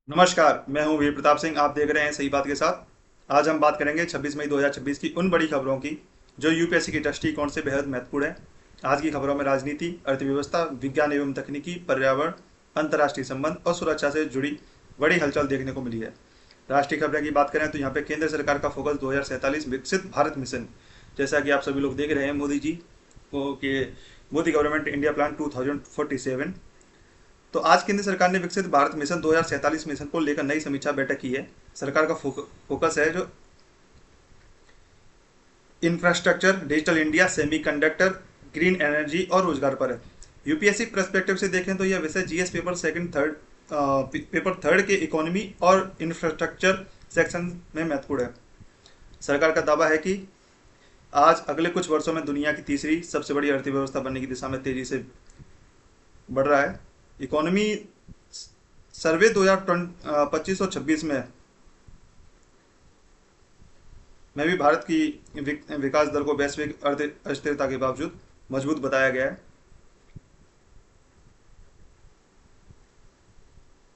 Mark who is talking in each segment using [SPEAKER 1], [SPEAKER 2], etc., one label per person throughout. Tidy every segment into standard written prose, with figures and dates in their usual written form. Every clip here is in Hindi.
[SPEAKER 1] नमस्कार, मैं हूँ वीर प्रताप सिंह। आप देख रहे हैं सही बात के साथ। आज हम बात करेंगे 26 मई 2026 की उन बड़ी खबरों की जो यूपीएससी के दृष्टिकोण से बेहद महत्वपूर्ण है। आज की खबरों में राजनीति, अर्थव्यवस्था, विज्ञान एवं तकनीकी, पर्यावरण, अंतर्राष्ट्रीय संबंध और सुरक्षा से जुड़ी बड़ी हलचल देखने को मिली है। राष्ट्रीय खबरें की बात करें तो यहाँ पे केंद्र सरकार का फोकस 2047 विकसित भारत मिशन। जैसा कि आप सभी लोग देख रहे हैं, मोदी जी को के मोदी गवर्नमेंट इंडिया प्लान 2047। तो आज केंद्र सरकार ने विकसित भारत मिशन 2047 मिशन को लेकर नई समीक्षा बैठक की है। सरकार का फोकस है जो infrastructure, digital India, semiconductor, green energy और रोजगार पर है। यूपीएससी पर्सपेक्टिव से देखें तो यह विषय जीएस पेपर थर्ड के इकोनॉमी और इंफ्रास्ट्रक्चर सेक्शन में महत्वपूर्ण है। सरकार का दावा है कि आज अगले कुछ वर्षों में दुनिया की तीसरी सबसे बड़ी अर्थव्यवस्था बनने की दिशा में तेजी से बढ़ रहा है। इकोनॉमी सर्वे 2025 और 26 में भी भारत की विकास दर को वैश्विक अस्थिरता के बावजूद मजबूत बताया गया है।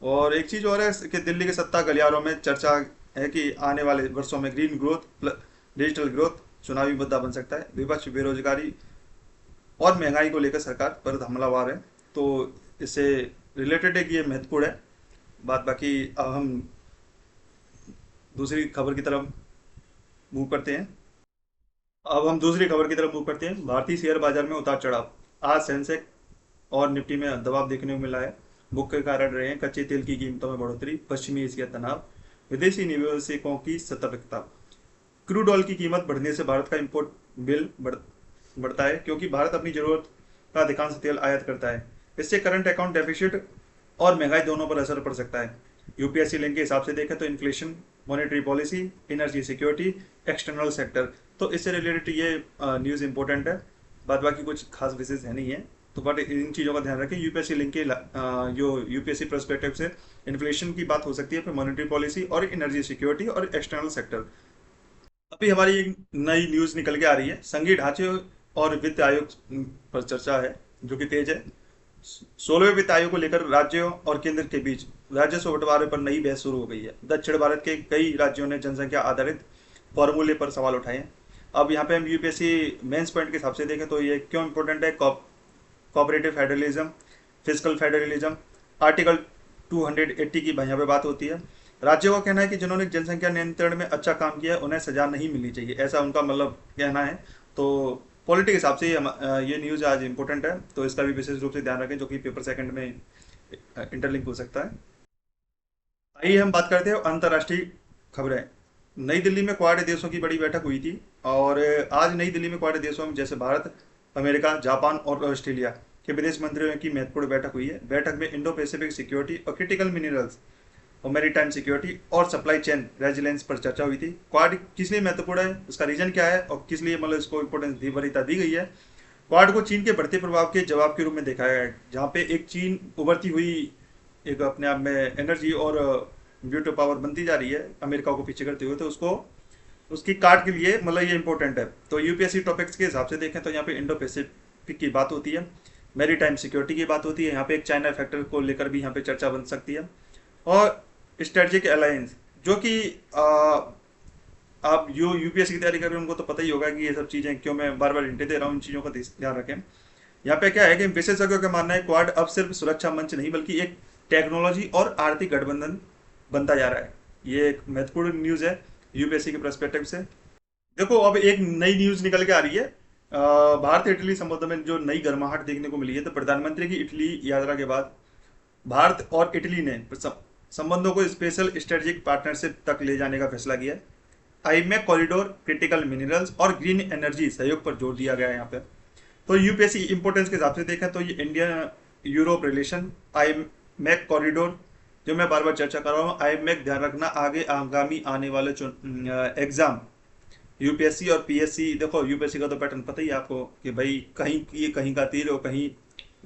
[SPEAKER 1] और एक चीज और है कि दिल्ली के सत्ता गलियारों में चर्चा है कि आने वाले वर्षों में ग्रीन ग्रोथ, डिजिटल ग्रोथ चुनावी मुद्दा बन सकता है। विपक्ष बेरोजगारी और महंगाई को लेकर सरकार पर हमलावर है। तो इससे रिलेटेड है कि ये महत्वपूर्ण है बात। बाकी अब हम दूसरी खबर की तरफ मूव करते हैं। भारतीय शेयर बाजार में उतार चढ़ाव। आज सेंसेक्स और निफ्टी में दबाव देखने को मिला है। मुख्य कारण रहे हैं कच्चे तेल की कीमतों में बढ़ोतरी, पश्चिमी एशिया तनाव, विदेशी निवेशकों की सतर्कता। क्रूड ऑयल की कीमत बढ़ने से भारत का इंपोर्ट बिल बढ़ता है, क्योंकि भारत अपनी जरूरत का अधिकांश तेल आयात करता है। इससे करंट अकाउंट डेफिसिट और महंगाई दोनों पर असर पड़ सकता है। यूपीएससी लिंक के हिसाब से देखें तो inflation, monetary policy, energy security, external sector, तो इससे रिलेटेड ये न्यूज़ इंपॉर्टेंट है। बाद बाकी कुछ खास विशेष है नहीं है। तो बट इन चीज़ों का ध्यान रखें। यूपीएससी लिंक के जो यूपीएससी पर्सपेक्टिव से इन्फ्लेशन की बात हो सकती है, फिर मॉनेटरी पॉलिसी और एनर्जी सिक्योरिटी और एक्सटर्नल सेक्टर। अभी हमारी एक नई न्यूज़ निकल के आ रही है। संघीय ढांचे और वित्त आयोग पर चर्चा है जो कि तेज है। 16वें वित्त आयोग को लेकर राज्यों और केंद्र के बीच राजस्व बंटवारे पर नई बहस शुरू हो गई है। दक्षिण भारत के कई राज्यों ने जनसंख्या आधारित फॉर्मूले पर सवाल उठाए हैं। अब यहाँ पे हम यूपीएससी मेंस पॉइंट के हिसाब से देखें तो ये क्यों इंपॉर्टेंट है। Cooperative federalism, physical federalism, article 280 की यहाँ पे बात होती है। राज्यों का कहना है कि जिन्होंने जनसंख्या नियंत्रण में अच्छा काम किया है उन्हें सजा नहीं मिलनी चाहिए, ऐसा उनका मतलब कहना है। तो पॉलिटी के हिसाब से ये न्यूज़ आज इंपॉर्टेंट है, तो इसका भी विशेष रूप से ध्यान रखें, जो कि पेपर सेकंड में इंटरलिंक हो सकता है। आइए हम बात करते हैं अंतर्राष्ट्रीय खबरें। नई दिल्ली में क्वाड देशों की बड़ी बैठक हुई थी। और आज नई दिल्ली में क्वाड देशों में जैसे भारत, अमेरिका, जापान और ऑस्ट्रेलिया के विदेश मंत्रियों की महत्वपूर्ण बैठक हुई है। बैठक में इंडो पैसिफिक सिक्योरिटी और क्रिटिकल मिनरल्स और मैरीटाइम सिक्योरिटी और सप्लाई चेन रेजिलेंस पर चर्चा हुई थी। क्वाड किस लिए महत्वपूर्ण है, उसका रीजन क्या है और किस लिए मतलब इसको इंपॉर्टेंस दी गई है। क्वाड को चीन के बढ़ते प्रभाव के जवाब के रूप में देखा गया है, जहाँ पे एक चीन उभरती हुई एक अपने आप में एनर्जी और ब्यूटी पावर बनती जा रही है अमेरिका को पीछे करते हुए। तो उसको उसकी काट के लिए मतलब ये इंपॉर्टेंट है। तो यूपीएससी टॉपिक्स के हिसाब से देखें तो यहाँ पे इंडो पैसिफिक की बात होती है, मैरी टाइम सिक्योरिटी की बात होती है, यहाँ पे एक चाइना फैक्टर को लेकर भी यहाँ पे चर्चा बन सकती है। और स्ट्रेटेजिक अलायंस, जो कि आप जो यूपीएससी की तैयारी कर रहे हैं उनको तो पता ही होगा कि ये सब चीज़ें क्यों मैं बार बार हिंट दे रहा हूँ, इन चीज़ों का ध्यान रखें। यहाँ पे क्या है कि विशेषज्ञों का मानना है क्वाड अब सिर्फ सुरक्षा मंच नहीं बल्कि एक टेक्नोलॉजी और आर्थिक गठबंधन बनता जा रहा है। ये एक महत्वपूर्ण न्यूज़ है यूपीएससी के पर्सपेक्टिव से। देखो अब एक नई न्यूज़ निकल के आ रही है। भारत इटली संबंध में जो नई गर्माहट देखने को मिली है। तो प्रधानमंत्री की इटली यात्रा के बाद भारत और इटली ने संबंधों को स्पेशल स्ट्रेटेजिक पार्टनरशिप तक ले जाने का फैसला किया है। आईमेक कॉरिडोर, क्रिटिकल मिनरल्स और ग्रीन एनर्जी सहयोग पर जोर दिया गया है यहाँ पे। तो यूपीएससी इंपोर्टेंस के हिसाब से देखें तो ये इंडिया यूरोप रिलेशन, आई मैक कॉरिडोर, जो मैं बार बार चर्चा कर रहा हूँ। आई मैक ध्यान रखना आगे आगामी आने वाले एग्जाम यूपीएससी और पीएससी। देखो यूपीएससी का तो पैटर्न पता ही है आपको कि भाई कहीं ये कहीं का तीर और कहीं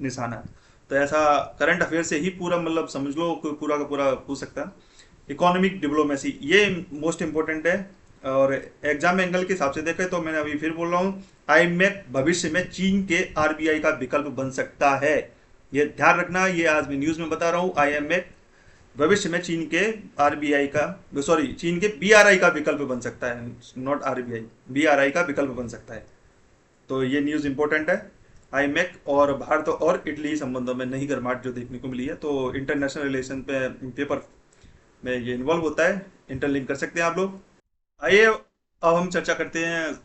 [SPEAKER 1] निशाना है। तो ऐसा करंट अफेयर से ही पूरा मतलब समझ लो कि पूरा का पूरा पूछ सकता है। इकोनॉमिक डिप्लोमेसी ये मोस्ट इंपॉर्टेंट है। और एग्जाम एंगल के हिसाब से देखें तो मैंने अभी फिर बोल रहा हूँ, आईएमएफ भविष्य में चीन के आरबीआई का विकल्प बन सकता है। ये ध्यान रखना, ये आज मैं न्यूज़ में बता रहा हूँ। आईएमएफ भविष्य में चीन के आरबीआई का, सॉरी, चीन के बीआरआई का विकल्प बन सकता है, नॉट आरबीआई, बीआरआई का विकल्प बन सकता है। तो ये न्यूज़ इंपॉर्टेंट है। आईमेक और भारत और इटली संबंधों में नई गर्माहट जो देखने को मिली है, तो इंटरनेशनल रिलेशन पे पेपर में ये इन्वॉल्व होता है, इंटरलिंक कर सकते हैं आप लोग। आइए अब हम चर्चा करते हैं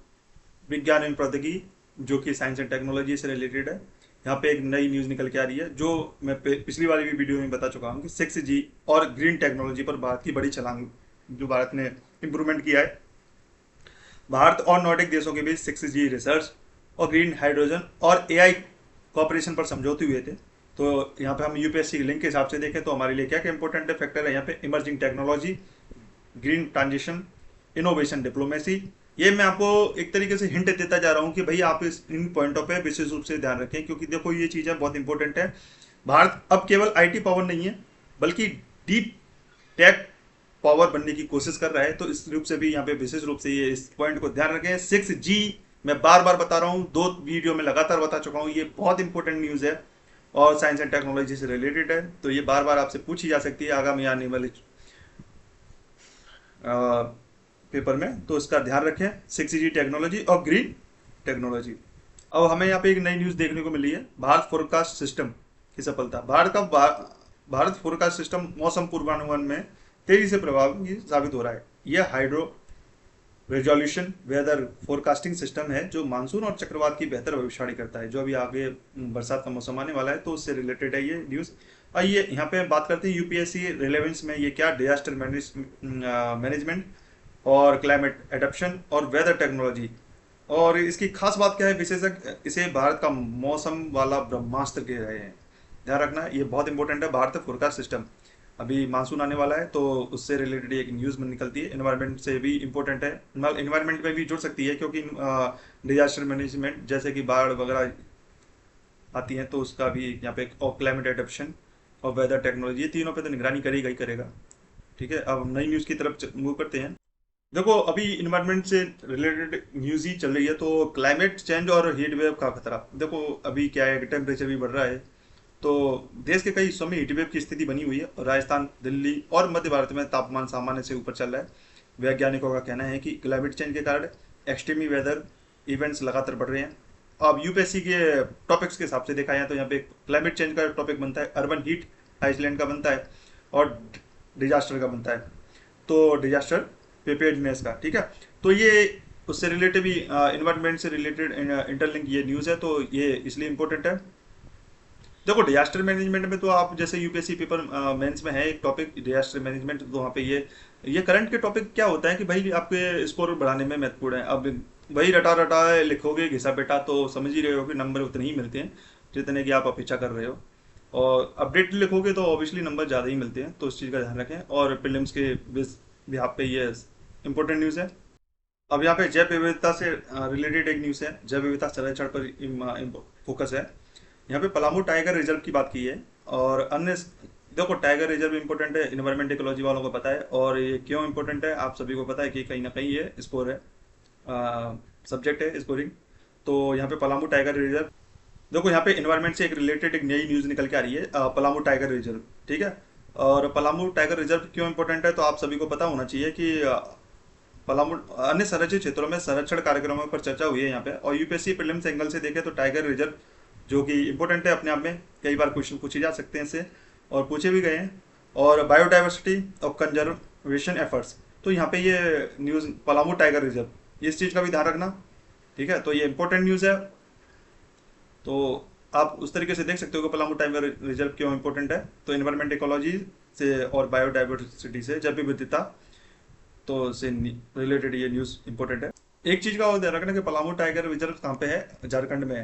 [SPEAKER 1] विज्ञान एवं प्रौद्योगिकी, जो कि साइंस एंड टेक्नोलॉजी से रिलेटेड है। यहाँ पे एक नई न्यूज़ निकल के आ रही है, जो मैं पिछली वाली भी वीडियो में बता चुका हूँ कि 6G और ग्रीन टेक्नोलॉजी पर भारत की बड़ी छलांग, जो भारत ने इम्प्रूवमेंट किया है। भारत और नॉर्डिक देशों के बीच 6G रिसर्च और ग्रीन हाइड्रोजन और एआई कॉपरेशन पर समझौते हुए थे। तो यहाँ पे हम यूपीएससी के लिंक के हिसाब से देखें तो हमारे लिए क्या क्या इंपॉर्टेंट फैक्टर है यहाँ पे, emerging technology, green transition, innovation diplomacy. ये मैं आपको एक तरीके से हिंट देता जा रहा हूँ कि भाई आप इन पॉइंटों पे विशेष रूप से ध्यान रखें, क्योंकि देखो ये चीज़ें बहुत इंपॉर्टेंट है। भारत अब केवल आईटी पावर नहीं है, बल्कि डीप टेक पावर बनने की कोशिश कर रहा है। तो इस रूप से भी यहाँ पे विशेष रूप से ये इस पॉइंट को ध्यान रखें। 6G मैं बार बार बता रहा हूँ, 2 वीडियो में लगातार बता चुका हूँ, ये बहुत इंपॉर्टेंट न्यूज़ है और साइंस एंड टेक्नोलॉजी से रिलेटेड है। तो ये बार बार आपसे पूछी जा सकती है आगामी आने वाले पेपर में, तो इसका ध्यान रखें। 6G टेक्नोलॉजी और ग्रीन टेक्नोलॉजी। अब हमें यहाँ पे एक नई न्यूज़ देखने को मिली है, भारत फोरकास्ट सिस्टम की सफलता। भारत फोरकास्ट सिस्टम मौसम पूर्वानुमान में तेजी से प्रभावी साबित हो रहा है। यह hydro resolution weather forecasting system है जो मानसून और चक्रवात की बेहतर भविष्यवाणी करता है। जो अभी आगे बरसात का मौसम आने वाला है, तो उससे रिलेटेड है ये न्यूज़। आइए यहाँ पे बात करते हैं यूपीएससी रिलेवेंस में ये क्या, डिजास्टर मैनेजमेंट और क्लाइमेट एडप्शन और वेदर टेक्नोलॉजी। और इसकी खास बात क्या है, विशेषज्ञ इसे भारत का मौसम वाला ब्रह्मास्त्र कह रहे हैं। ध्यान रखना ये बहुत इंपॉर्टेंट है। भारत फोरकास्ट सिस्टम, अभी मानसून आने वाला है तो उससे रिलेटेड एक न्यूज़ में निकलती है। एनवायरनमेंट से भी इंपॉर्टेंट है, एनवायरनमेंट में भी जुड़ सकती है, क्योंकि डिजास्टर मैनेजमेंट जैसे कि बाढ़ वगैरह आती हैं तो उसका भी यहाँ पे, और क्लाइमेट एडप्शन और वेदर टेक्नोलॉजी, ये तीनों पे तो निगरानी करेगा ही करेगा। ठीक है, अब नई न्यूज़ की तरफ मूव करते हैं। देखो अभी इन्वायरमेंट से रिलेटेड न्यूज़ ही चल रही है, तो क्लाइमेट चेंज और हीट वेव का खतरा। देखो अभी क्या है कि टेम्परेचर भी बढ़ रहा है, तो देश के कई हिस्सों में हीट वेव की स्थिति बनी हुई है और राजस्थान, दिल्ली और मध्य भारत में तापमान सामान्य से ऊपर चल रहा है। वैज्ञानिकों का कहना है कि क्लाइमेट चेंज के कारण एक्सट्रीमी वेदर इवेंट्स लगातार बढ़ रहे हैं। अब यूपीएससी के टॉपिक्स के हिसाब से देखा जाए तो यहाँ पे क्लाइमेट चेंज का टॉपिक बनता है, अर्बन हीट आइसलैंड का बनता है और डिजास्टर का बनता है। तो डिजास्टर प्रिपेयर्डनेस का, ठीक है। तो ये उससे रिलेटेड भी इन्वायरमेंट से रिलेटेड इंटरलिंक ये न्यूज़ है, तो ये इसलिए इंपॉर्टेंट है। देखो डिजास्टर मैनेजमेंट में तो आप जैसे यूपीएससी पेपर मेंस में है एक टॉपिक डिजास्टर मैनेजमेंट, तो वहाँ पे ये करंट के टॉपिक क्या होता है कि भाई आपके स्कोर बढ़ाने में महत्वपूर्ण है। अब वही रटा रटा लिखोगे घिसा बेटा तो समझ ही रहे हो कि नंबर उतने ही मिलते हैं जितने की आप अपेक्षा कर रहे हो, और अपडेट लिखोगे तो ऑब्वियसली नंबर ज़्यादा ही मिलते हैं। तो इस चीज़ का ध्यान रखें, और प्रीलिम्स के यहाँ पे ये इंपॉर्टेंट न्यूज़ है। अब यहाँ पे जैव विविधता से रिलेटेड एक न्यूज़ है, जैव विविधता संरक्षण पर फोकस है। यहाँ पे पलामू टाइगर रिजर्व की बात की है, और अन्य, देखो टाइगर रिजर्व इंपॉर्टेंट है, इन्वायरमेंट इकोलॉजी वालों को पता है। और ये क्यों इंपॉर्टेंट है आप सभी को पता है कि कहीं ना कहीं ये स्कोर है, सब्जेक्ट है स्कोरिंग। तो यहाँ पे पलामू टाइगर रिजर्व, देखो यहाँ पे इन्वायरमेंट से एक रिलेटेड एक नई न्यूज़ निकल के आ रही है, पलामू टाइगर रिजर्व, ठीक है। और पलामू टाइगर रिजर्व क्यों इंपॉर्टेंट है, तो आप सभी को पता होना चाहिए कि पलामू अन्य संरक्षित क्षेत्रों में संरक्षण कार्यक्रमों पर चर्चा हुई है यहाँ पे। और यूपीएससी प्रीलिम्स एंगल से देखें तो टाइगर रिजर्व जो कि इंपॉर्टेंट है अपने आप में, कई बार क्वेश्चन पूछे जा सकते हैं इससे, और पूछे भी गए हैं। और बायोडाइवर्सिटी और कंजर्वेशन एफर्ट्स, तो यहाँ पे ये न्यूज़ पलामू टाइगर रिजर्व, इस चीज़ का भी ध्यान रखना, ठीक है। तो ये इंपॉर्टेंट न्यूज़ है, तो आप उस तरीके से देख सकते हो कि पलामू टाइगर रिजर्व क्यों इंपॉर्टेंट है। तो इन्वायरमेंट इकोलॉजी से और बायोडाइवर्सिटी से, जैव विविधता, तो से रिलेटेड ये न्यूज़ इंपॉर्टेंट है। एक चीज़ का और ध्यान रखना कि पलामू टाइगर रिजर्व कहाँ पे है, झारखंड में है,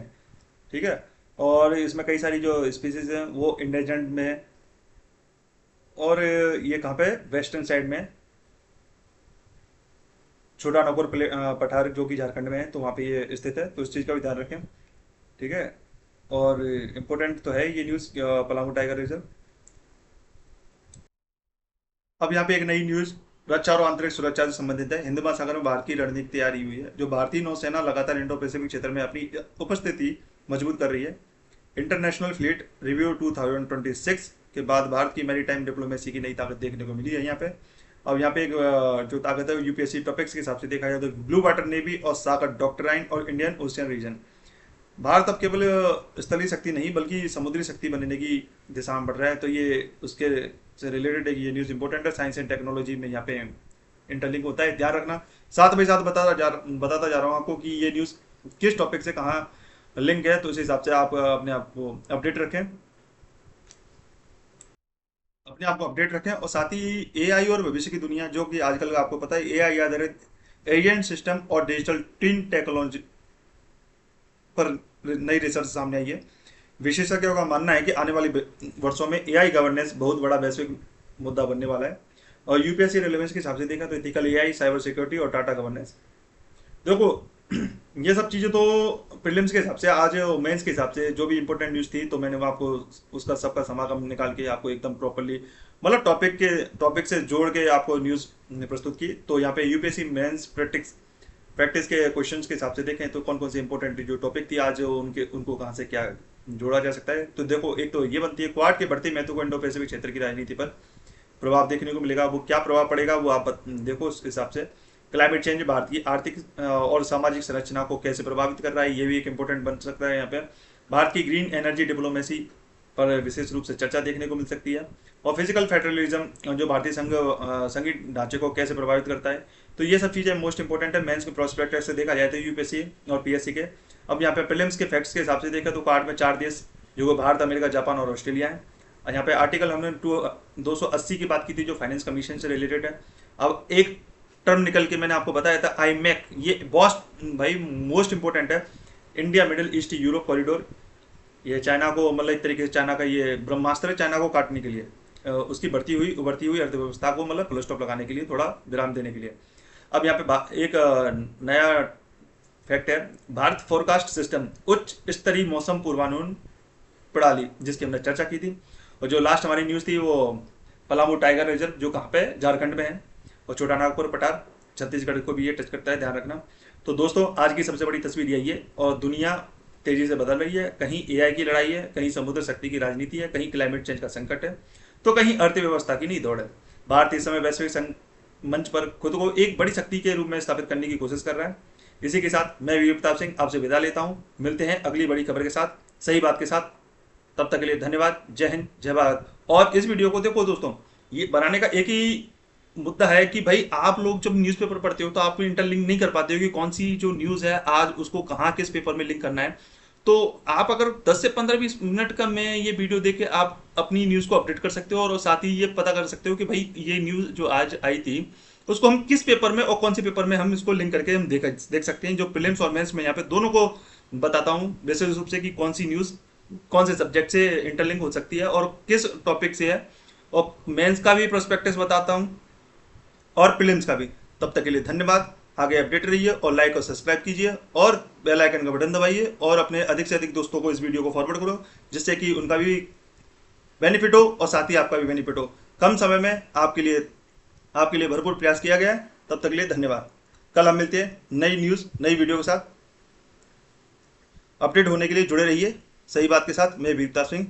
[SPEAKER 1] ठीक है। और इसमें कई सारी जो स्पीसीज हैं वो इंडेंजर्ड में है, और ये कहाँ पे है, वेस्टर्न साइड में, छोटा नागौर पठार जो कि झारखंड में है, तो वहाँ पे ये स्थित है। तो इस चीज़ का भी ध्यान रखें, ठीक है। और इम्पोर्टेंट तो है ये न्यूज़ पलामू टाइगर रिजर्व। अब यहाँ पे एक नई न्यूज़ रक्षा और आंतरिक सुरक्षा से संबंधित है। हिंद महासागर में भारत की रणनीति तैयारी हुई है, जो भारतीय नौसेना लगातार इंडो पैसिफिक क्षेत्र में अपनी उपस्थिति मजबूत कर रही है। इंटरनेशनल फ्लीट रिव्यू 2026 के बाद भारत की मैरीटाइम डिप्लोमेसी की नई ताकत देखने को मिली है यहाँ पे। अब यहाँ पे एक जो ताकत है यूपीएससी टॉपिक्स के हिसाब से देखा जाए तो ब्लू वाटर नेवी और सागर डॉक्ट्राइन और इंडियन ओशियन रीजन। भारत अब केवल स्थलीय शक्ति नहीं बल्कि समुद्री शक्ति बनने की दिशा में बढ़ रहा है। तो ये उसके से रिलेटेड है, ये न्यूज़ इंपॉर्टेंट है। साइंस एंड टेक्नोलॉजी में यहाँ पे इंटरलिंक होता है, ध्यान रखना। साथ में साथ बताता जा रहा हूँ आपको कि ये न्यूज़ किस टॉपिक से कहाँ लिंक है, तो उस हिसाब से आप अपने आप को अपडेट रखें, और साथ ही एआई और भविष्य की दुनिया, जो कि आजकल आपको पता है एआई आधारित एजेंट सिस्टम और डिजिटल ट्विन टेक्नोलॉजी पर नई रिसर्च सामने आई है। विशेषज्ञों का मानना है कि आने वाले वर्षों में एआई गवर्नेंस बहुत बड़ा वैश्विक मुद्दा बनने वाला है। और यूपीएससी रेलेवेंस के हिसाब से देखा तो एथिकल एआई, साइबर सिक्योरिटी और डाटा गवर्नेंस, देखो ये सब चीज़ें तो प्रीलिम्स के हिसाब से, आज मेंस के हिसाब से जो भी इंपॉर्टेंट न्यूज़ थी तो मैंने वो आपको उसका सबका समागम निकाल के आपको एकदम प्रॉपरली मतलब टॉपिक से जोड़ के आपको न्यूज़ प्रस्तुत की। तो यहाँ पे यूपीएससी मेंस प्रैक्टिस के क्वेश्चंस के हिसाब से देखें तो कौन कौन से इंपॉर्टेंट जो टॉपिक थी आज उनको कहाँ से क्या जोड़ा जा सकता है। तो देखो एक तो ये बनती है क्वाड के बढ़ते महत्व को इंडो पैसिफिक क्षेत्र की राजनीति पर प्रभाव देखने को मिलेगा। वो क्या प्रभाव पड़ेगा वो आप देखो उस हिसाब से। क्लाइमेट चेंज भारत की आर्थिक और सामाजिक संरचना को कैसे प्रभावित कर रहा है, ये भी एक इंपॉर्टेंट बन सकता है। यहाँ पे भारत की ग्रीन एनर्जी डिप्लोमेसी पर विशेष रूप से चर्चा देखने को मिल सकती है। और फिजिकल फेडरलिज्म जो भारतीय संघीय ढांचे को कैसे प्रभावित करता है, तो ये सब चीज़ें मोस्ट इंपॉर्टेंट है। मेंस के प्रोस्पेक्ट से देखा जाए तो यूपीएससी और पीएससी के। अब यहाँ पे प्रीलिम्स के फैक्ट्स के हिसाब से देखा तो कार्ड में 4 देश जो भारत, अमेरिका, जापान और ऑस्ट्रेलिया है। और यहाँ पे आर्टिकल हमने 280 की बात की थी जो फाइनेंस कमीशन से रिलेटेड है। अब एक टर्म निकल के मैंने आपको बताया था आईमैक, ये बॉस्ट भाई मोस्ट इंपॉर्टेंट है। India middle east Europe corridor, ये चाइना को मतलब एक तरीके से चाइना का ये ब्रह्मास्त्र है चाइना को काटने के लिए, उसकी उभरती हुई अर्थव्यवस्था को मतलब फुल स्टॉप लगाने के लिए, थोड़ा विराम देने के लिए। अब यहाँ पे एक नया फैक्ट है, भारत फोरकास्ट सिस्टम उच्च स्तरीय मौसम पूर्वानुमान प्रणाली, जिसकी हमने चर्चा की थी। और जो लास्ट हमारी न्यूज़ थी वो पलामू टाइगर रिजर्व जो कहाँ पे झारखंड में है, और छोटा नागपुर पठार छत्तीसगढ़ को भी ये टच करता है, ध्यान रखना। तो दोस्तों आज की सबसे बड़ी तस्वीर यही है, और दुनिया तेजी से बदल रही है। कहीं एआई की लड़ाई है, कहीं समुद्र शक्ति की राजनीति है, कहीं क्लाइमेट चेंज का संकट है, तो कहीं अर्थव्यवस्था की नई दौड़ है। भारत इस समय वैश्विक मंच पर खुद को एक बड़ी शक्ति के रूप में स्थापित करने की कोशिश कर रहा है। इसी के साथ मैं वीर प्रताप सिंह आपसे विदा लेता हूँ। मिलते हैं अगली बड़ी खबर के साथ, सही बात के साथ। तब तक के लिए धन्यवाद। जय हिंद, जय भारत। और इस वीडियो को देखो दोस्तों, ये बनाने का एक ही मुद्दा है कि भाई आप लोग जब न्यूज़पेपर पढ़ते हो तो आप इंटरलिंक नहीं कर पाते हो कि कौन सी जो न्यूज़ है आज उसको कहाँ किस पेपर में लिंक करना है। तो आप अगर 10 से 15-20 मिनट का मैं ये वीडियो देख के आप अपनी न्यूज़ को अपडेट कर सकते हो, और साथ ही ये पता कर सकते हो कि भाई ये न्यूज़ जो आज आई थी उसको हम किस पेपर में और कौन से पेपर में हम इसको लिंक करके हम देख सकते हैं। जो प्रीलिम्स और मेंस में यहाँ पे दोनों को बताता हूँ विशेष रूप से कि कौन सी न्यूज़ कौन से सब्जेक्ट से इंटरलिंक हो सकती है और किस टॉपिक से है, और मेंस का भी प्रोस्पेक्टस बताता हूँ और प्रीलिम्स का भी। तब तक के लिए धन्यवाद। आगे अपडेट रहिए और लाइक और सब्सक्राइब कीजिए और बेल आइकन का बटन दबाइए, और अपने अधिक से अधिक दोस्तों को इस वीडियो को फॉरवर्ड करो जिससे कि उनका भी बेनिफिट हो और साथ ही आपका भी बेनिफिट हो। कम समय में आपके लिए भरपूर प्रयास किया गया है। तब तक के लिए धन्यवाद। कल हम मिलते हैं नई न्यूज़ नई वीडियो के साथ। अपडेट होने के लिए जुड़े रहिए सही बात के साथ। मैं वीर प्रताप सिंह।